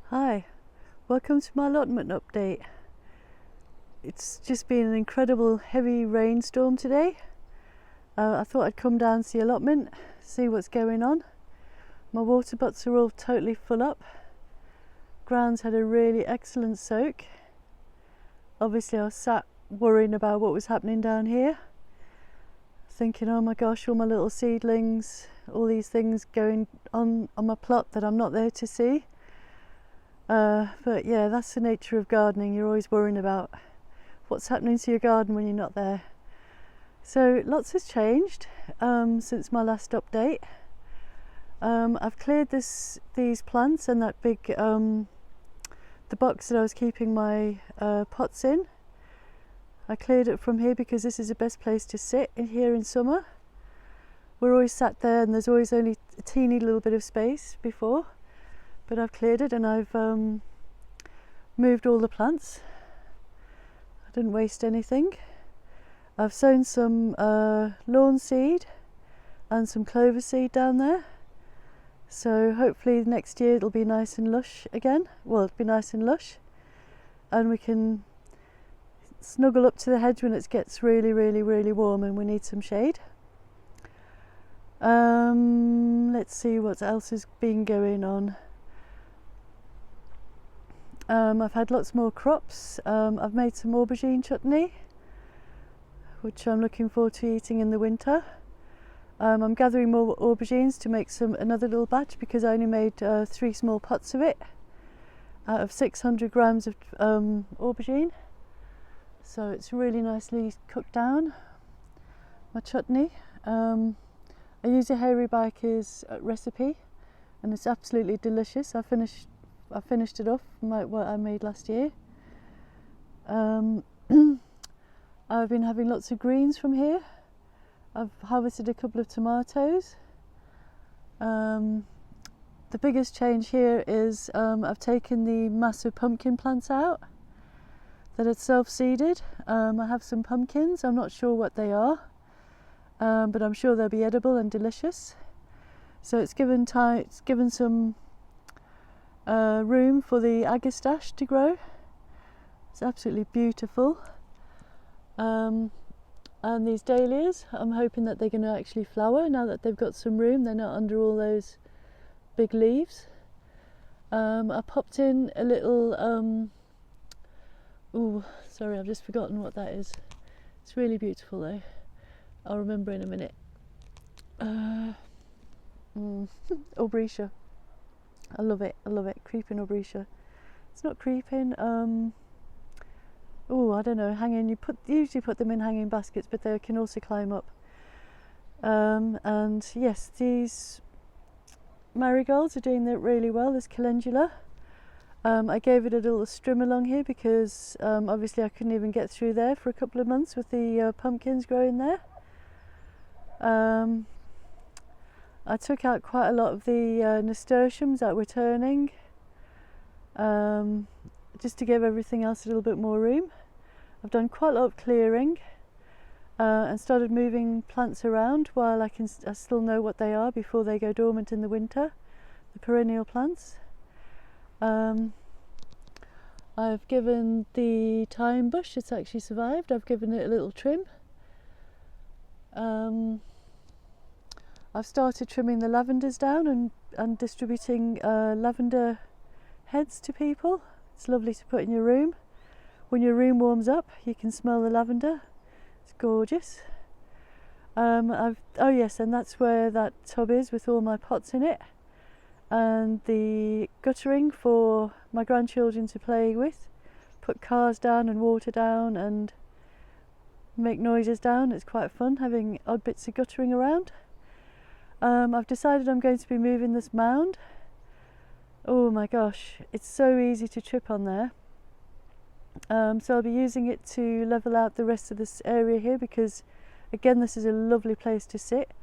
Hi, welcome to my allotment update. It's just been an incredible heavy rainstorm today. I thought I'd come down to the allotment, see what's going on. My water butts are all totally full up. Ground's had a really excellent soak. Obviously I was sat worrying about what was happening down here, thinking, oh my gosh, all my little seedlings, all these things going on my plot that I'm not there to see. But yeah, that's the nature of gardening. You're always worrying about what's happening to your garden when you're not there. So lots has changed since my last update. I've cleared these plants and that big the box that I was keeping my pots in. I cleared it from here because this is the best place to sit in here in summer. We're always sat there and there's always only a teeny little bit of space before. But I've cleared it and I've moved all the plants. I didn't waste anything. I've sown some lawn seed and some clover seed down there. So hopefully next year it'll be nice and lush again. Well, it'll be nice and lush. And we can snuggle up to the hedge when it gets really, really, really warm and we need some shade. Let's see what else has been going on. I've had lots more crops. I've made some aubergine chutney, which I'm looking forward to eating in the winter. I'm gathering more aubergines to make another little batch because I only made 3 small pots of it out of 600 grams of aubergine. So it's really nicely cooked down, my chutney. I use a Hairy Biker's recipe and it's absolutely delicious. I finished it off, what I made last year. I've been having lots of greens from here. I've harvested a couple of tomatoes. The biggest change here is I've taken the massive pumpkin plants out that had self-seeded. I have some pumpkins, I'm not sure what they are, but I'm sure they'll be edible and delicious. So it's given some room for the agastache to grow. It's absolutely beautiful. And these dahlias, I'm hoping that they're going to actually flower now that they've got some room. They're not under all those big leaves. I popped in a little sorry, I've just forgotten what that is. It's really beautiful though. I'll remember in a minute. Aubretia. I love it, creeping Aubretia. It's not creeping, I don't know, hanging, you usually put them in hanging baskets, but they can also climb up. And yes, these marigolds are doing that really well, this calendula. I gave it a little strim along here because obviously I couldn't even get through there for a couple of months with the pumpkins growing there. I took out quite a lot of the nasturtiums that were turning, just to give everything else a little bit more room. I've done quite a lot of clearing and started moving plants around while I still know what they are before they go dormant in the winter, the perennial plants. I've given the thyme bush, it's actually survived, I've given it a little trim. I've started trimming the lavenders down and distributing lavender heads to people. It's lovely to put in your room. When your room warms up, you can smell the lavender. It's gorgeous. Oh yes, and that's where that tub is with all my pots in it. And the guttering for my grandchildren to play with. Put cars down and water down and make noises down. It's quite fun having odd bits of guttering around. I've decided I'm going to be moving this mound. Oh my gosh, it's so easy to trip on there. So I'll be using it to level out the rest of this area here because again this is a lovely place to sit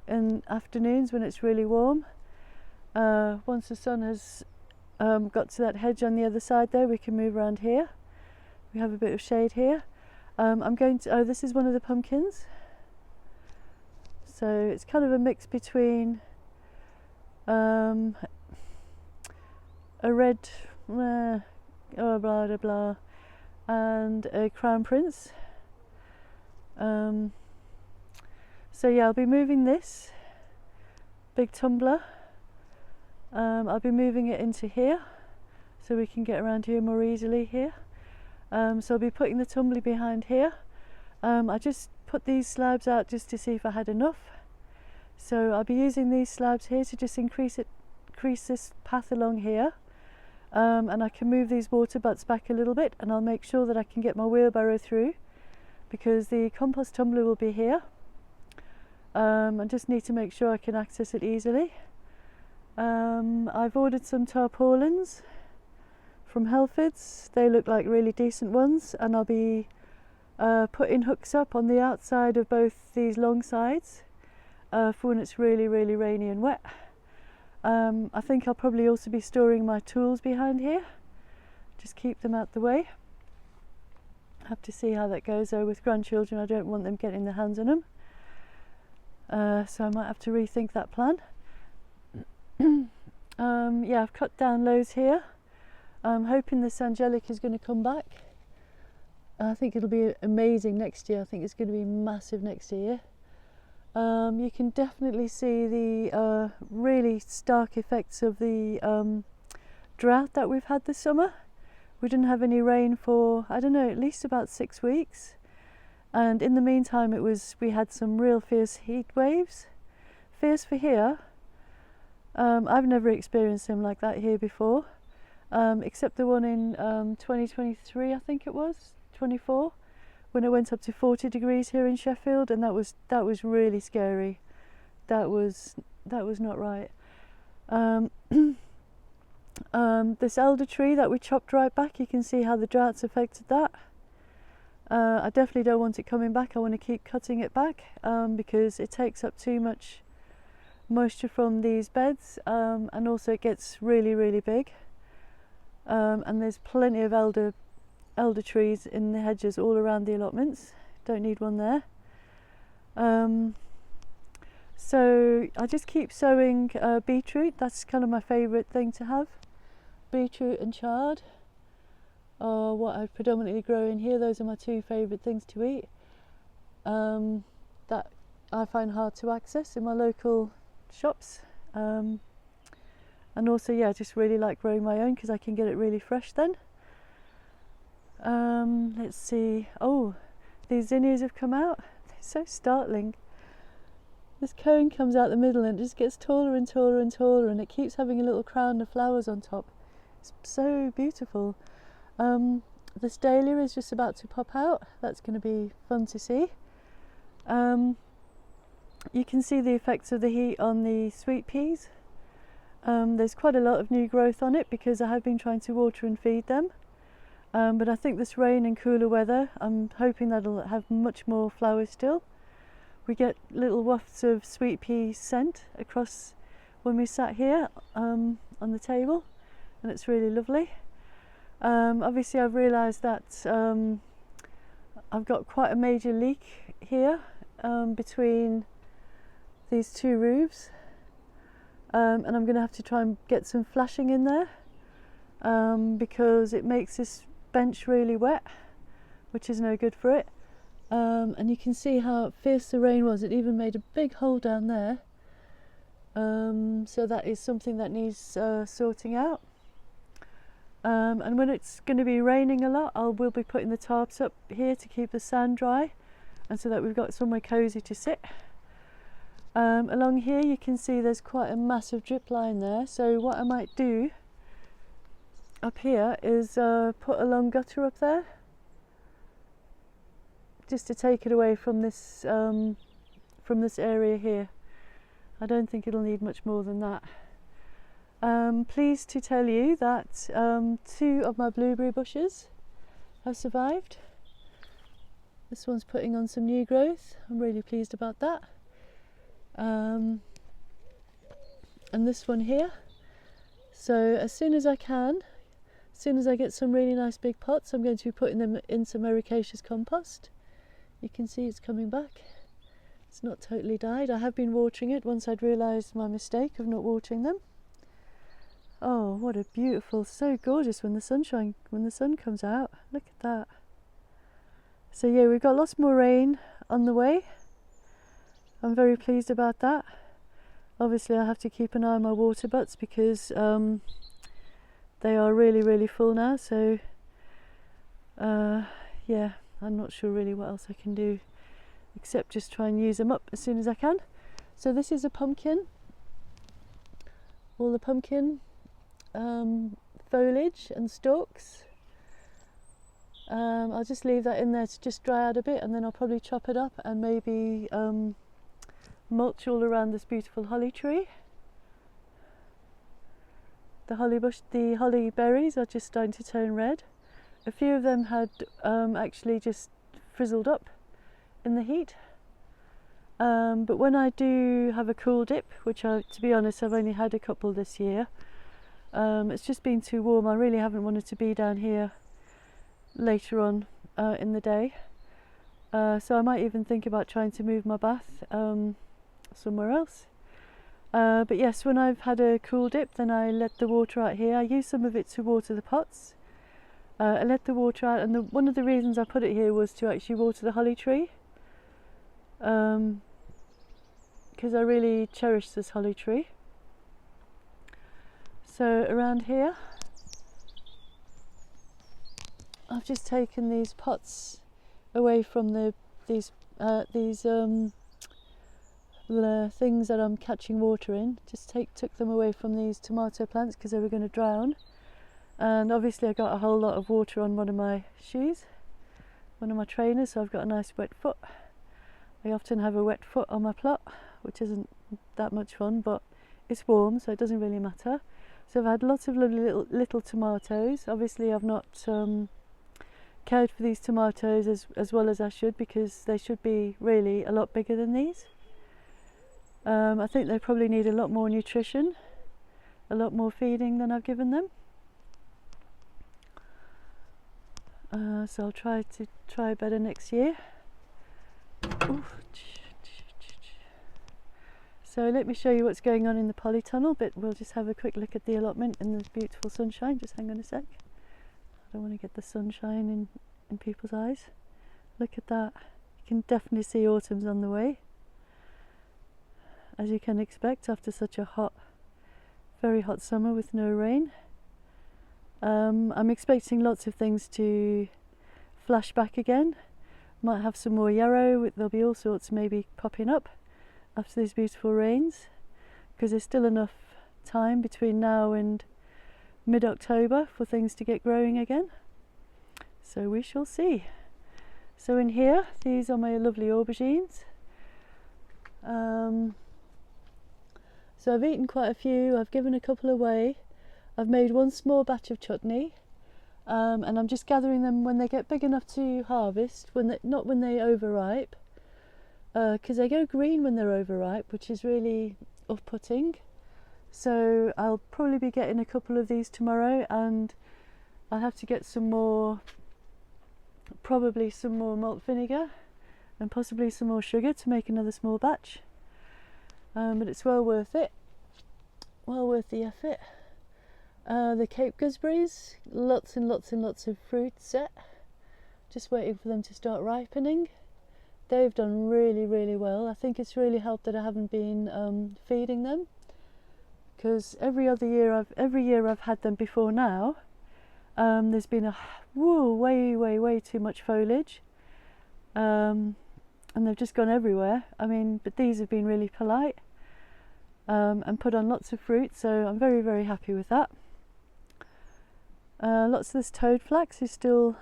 in afternoons when it's really warm. Once the sun has got to that hedge on the other side there, we can move around here. We have a bit of shade here. This is one of the pumpkins. So it's kind of a mix between a red blah blah blah, and a crown prince. So yeah, I'll be moving this big tumbler. I'll be moving it into here so we can get around here more easily here. So I'll be putting the tumbler behind here. I just put these slabs out just to see if I had enough. So I'll be using these slabs here to just increase this path along here. And I can move these water butts back a little bit, and I'll make sure that I can get my wheelbarrow through, because the compost tumbler will be here. I just need to make sure I can access it easily. I've ordered some tarpaulins from Helford's. They look like really decent ones, and I'll be putting hooks up on the outside of both these long sides for when it's really rainy and wet. I think I'll probably also be storing my tools behind here, just keep them out the way. Have to see how that goes though. With grandchildren, I don't want them getting their hands on them, so I might have to rethink that plan. Yeah, I've cut down loads here. I'm hoping this angelic is going to come back. I think it'll be amazing next year. I think it's going to be massive next year. You can definitely see the really stark effects of the drought that we've had this summer. We didn't have any rain for, I don't know, at least about 6 weeks. And in the meantime, we had some real fierce heat waves. Fierce for here. I've never experienced them like that here before, except the one in 2023, I think it was, 24, when it went up to 40 degrees here in Sheffield, and that was really scary. That was not right. This elder tree that we chopped right back, you can see how the drought's affected that. I definitely don't want it coming back. I want to keep cutting it back because it takes up too much moisture from these beds, and also it gets really big. And there's plenty of elder trees in the hedges all around the allotments. Don't need one there. So I just keep sowing beetroot. That's kind of my favourite thing to have. Beetroot and chard are what I predominantly grow in here. Those are my two favourite things to eat, that I find hard to access in my local shops. And also, yeah, I just really like growing my own because I can get it really fresh then. Let's see. Oh, these zinnias have come out. They're so startling. This cone comes out the middle and it just gets taller and taller and taller, and it keeps having a little crown of flowers on top. It's so beautiful. This dahlia is just about to pop out. That's going to be fun to see. You can see the effects of the heat on the sweet peas. There's quite a lot of new growth on it because I have been trying to water and feed them. But I think this rain and cooler weather, I'm hoping that'll have much more flowers still. We get little wafts of sweet pea scent across when we sat here on the table, and it's really lovely. Obviously I've realised that I've got quite a major leak here between these two roofs, and I'm going to have to try and get some flashing in there because it makes this bench really wet, which is no good for it. And you can see how fierce the rain was. It even made a big hole down there, so that is something that needs sorting out. And when it's going to be raining a lot, we'll be putting the tarps up here to keep the sand dry, and so that we've got somewhere cosy to sit. Along here you can see there's quite a massive drip line there, so what I might do up here is put a long gutter up there, just to take it away from this area here. I don't think it'll need much more than that. Pleased to tell you that 2 of my blueberry bushes have survived. This one's putting on some new growth. I'm really pleased about that. And this one here. So as soon as I can, as soon as I get some really nice big pots, I'm going to be putting them in some ericaceous compost. You can see it's coming back. It's not totally died. I have been watering it once I'd realised my mistake of not watering them. Oh, what a beautiful, so gorgeous when the sun comes out. Look at that. So yeah, we've got lots more rain on the way. I'm very pleased about that. Obviously I have to keep an eye on my water butts because they are really full now, so yeah, I'm not sure really what else I can do except just try and use them up as soon as I can. So this is a pumpkin, all the pumpkin foliage and stalks. I'll just leave that in there to just dry out a bit, and then I'll probably chop it up and maybe mulch all around this beautiful holly tree. The holly bush, the holly berries are just starting to turn red. A few of them had actually just frizzled up in the heat. But when I do have a cool dip, which to be honest I've only had a couple this year, it's just been too warm. I really haven't wanted to be down here later on in the day. So I might even think about trying to move my bath somewhere else. But yes, when I've had a cool dip, then I let the water out here. I use some of it to water the pots. I let the water out, and one of the reasons I put it here was to actually water the holly tree, because I really cherish this holly tree. So around here I've just taken these pots away from these things that I'm catching water in. Just took them away from these tomato plants because they were going to drown. And obviously I got a whole lot of water on one of my shoes, one of my trainers, so I've got a nice wet foot. I often have a wet foot on my plot, which isn't that much fun, but it's warm, so it doesn't really matter. So I've had lots of lovely little tomatoes. Obviously I've not cared for these tomatoes as well as I should, because they should be really a lot bigger than these. I think they probably need a lot more nutrition, a lot more feeding than I've given them. So I'll try better next year. Ooh. So let me show you what's going on in the polytunnel, but we'll just have a quick look at the allotment in the beautiful sunshine. Just hang on a sec. I don't want to get the sunshine in people's eyes. Look at that. You can definitely see autumn's on the way, as you can expect after such a very hot summer with no rain. I'm expecting lots of things to flash back again. Might have some more yarrow. There'll be all sorts maybe popping up after these beautiful rains, because there's still enough time between now and mid-October for things to get growing again. So we shall see. So in here, these are my lovely aubergines. So I've eaten quite a few. I've given a couple away. I've made one small batch of chutney, and I'm just gathering them when they get big enough to harvest, not when they overripe, because they go green when they're overripe, which is really off-putting. So I'll probably be getting a couple of these tomorrow, and I'll have to get probably some more malt vinegar and possibly some more sugar to make another small batch. But it's well worth it, well worth the effort. The Cape gooseberries, lots and lots of fruit set, just waiting for them to start ripening. They've done really well. I think it's really helped that I haven't been feeding them, because every year I've had them before now, there's been way too much foliage, and they've just gone everywhere. I mean, but these have been really polite and put on lots of fruit, so I'm very happy with that. Lots of this toad flax is still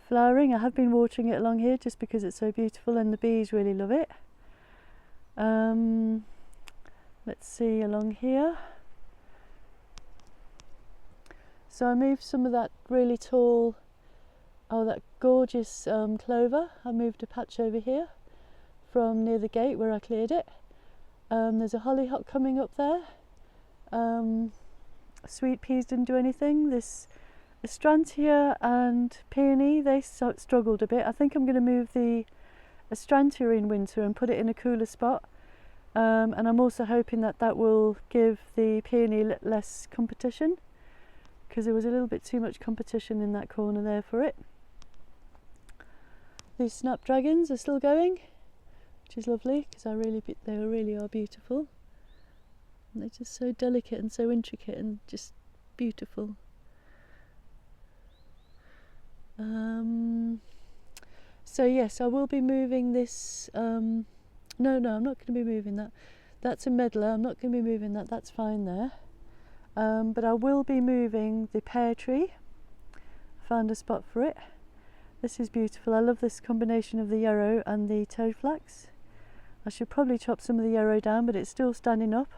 flowering. I have been watering it along here just because it's so beautiful and the bees really love it. Let's see, along here. So I moved some of that really tall, that gorgeous clover. I moved a patch over here from near the gate where I cleared it. There's a hollyhock coming up there. Sweet peas didn't do anything. This Astrantia and peony, they struggled a bit. I think I'm going to move the Astrantia in winter and put it in a cooler spot, and I'm also hoping that that will give the peony less competition, because there was a little bit too much competition in that corner there for it. These snapdragons are still going, which is lovely, because they really are beautiful. And they're just so delicate and so intricate and just beautiful. So yes, I will be moving this. No, I'm not going to be moving that. That's a medlar. I'm not going to be moving that. That's fine there. But I will be moving the pear tree. I found a spot for it. This is beautiful. I love this combination of the yarrow and the toadflax. I should probably chop some of the yarrow down, but it's still standing up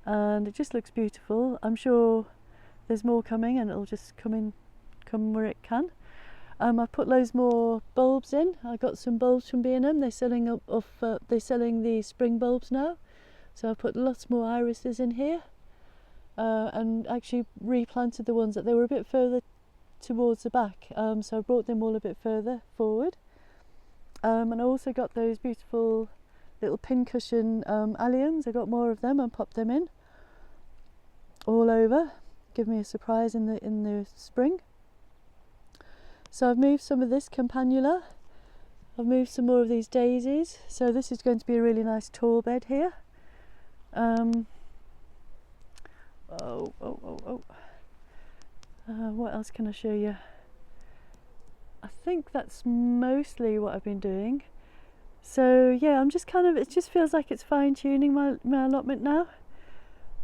and it just looks beautiful. I'm sure there's more coming and it'll just come where it can. I've put loads more bulbs in. I got some bulbs from B&M. They're selling they're selling the spring bulbs now, so I've put lots more irises in here, and actually replanted the ones that they were a bit further towards the back, so I brought them all a bit further forward. And I also got those beautiful little pincushion alliums. I got more of them and popped them in all over. Give me a surprise in the spring. So I've moved some of this campanula. I've moved some more of these daisies. So this is going to be a really nice tall bed here. What else can I show you? I think that's mostly what I've been doing. So yeah, I'm just it just feels like it's fine-tuning my allotment now,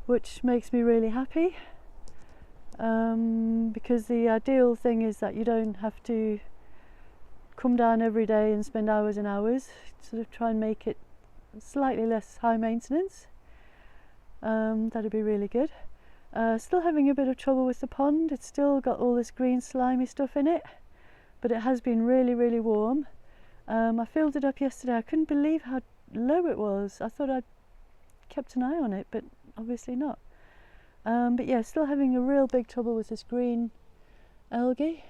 which makes me really happy. Because the ideal thing is that you don't have to come down every day and spend hours and hours. Sort of try and make it slightly less high maintenance. That'd be really good. Still having a bit of trouble with the pond. It's still got all this green slimy stuff in it, but it has been really warm. I filled it up yesterday. I couldn't believe how low it was. I thought I'd kept an eye on it, but obviously not. But yeah, still having a real big trouble with this green algae.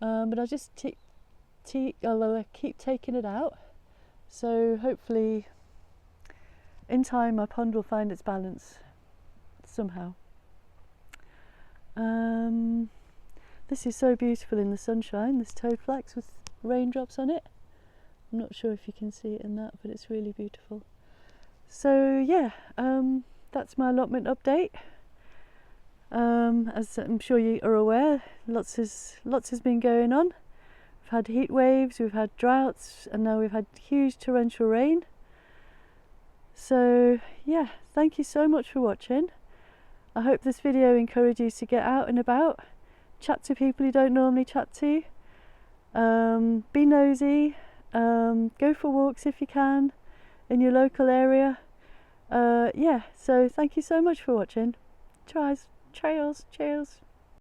But I'll just keep taking it out. So hopefully in time my pond will find its balance somehow. This is so beautiful in the sunshine, this toadflax with raindrops on it. I'm not sure if you can see it in that, but it's really beautiful. So yeah, that's my allotment update. As I'm sure you are aware, lots has been going on. We've had heat waves, we've had droughts, and now we've had huge torrential rain. So yeah, thank you so much for watching. I hope this video encourages you to get out and about, chat to people you don't normally chat to, be nosy, go for walks if you can in your local area. Yeah, so thank you so much for watching. Cheers.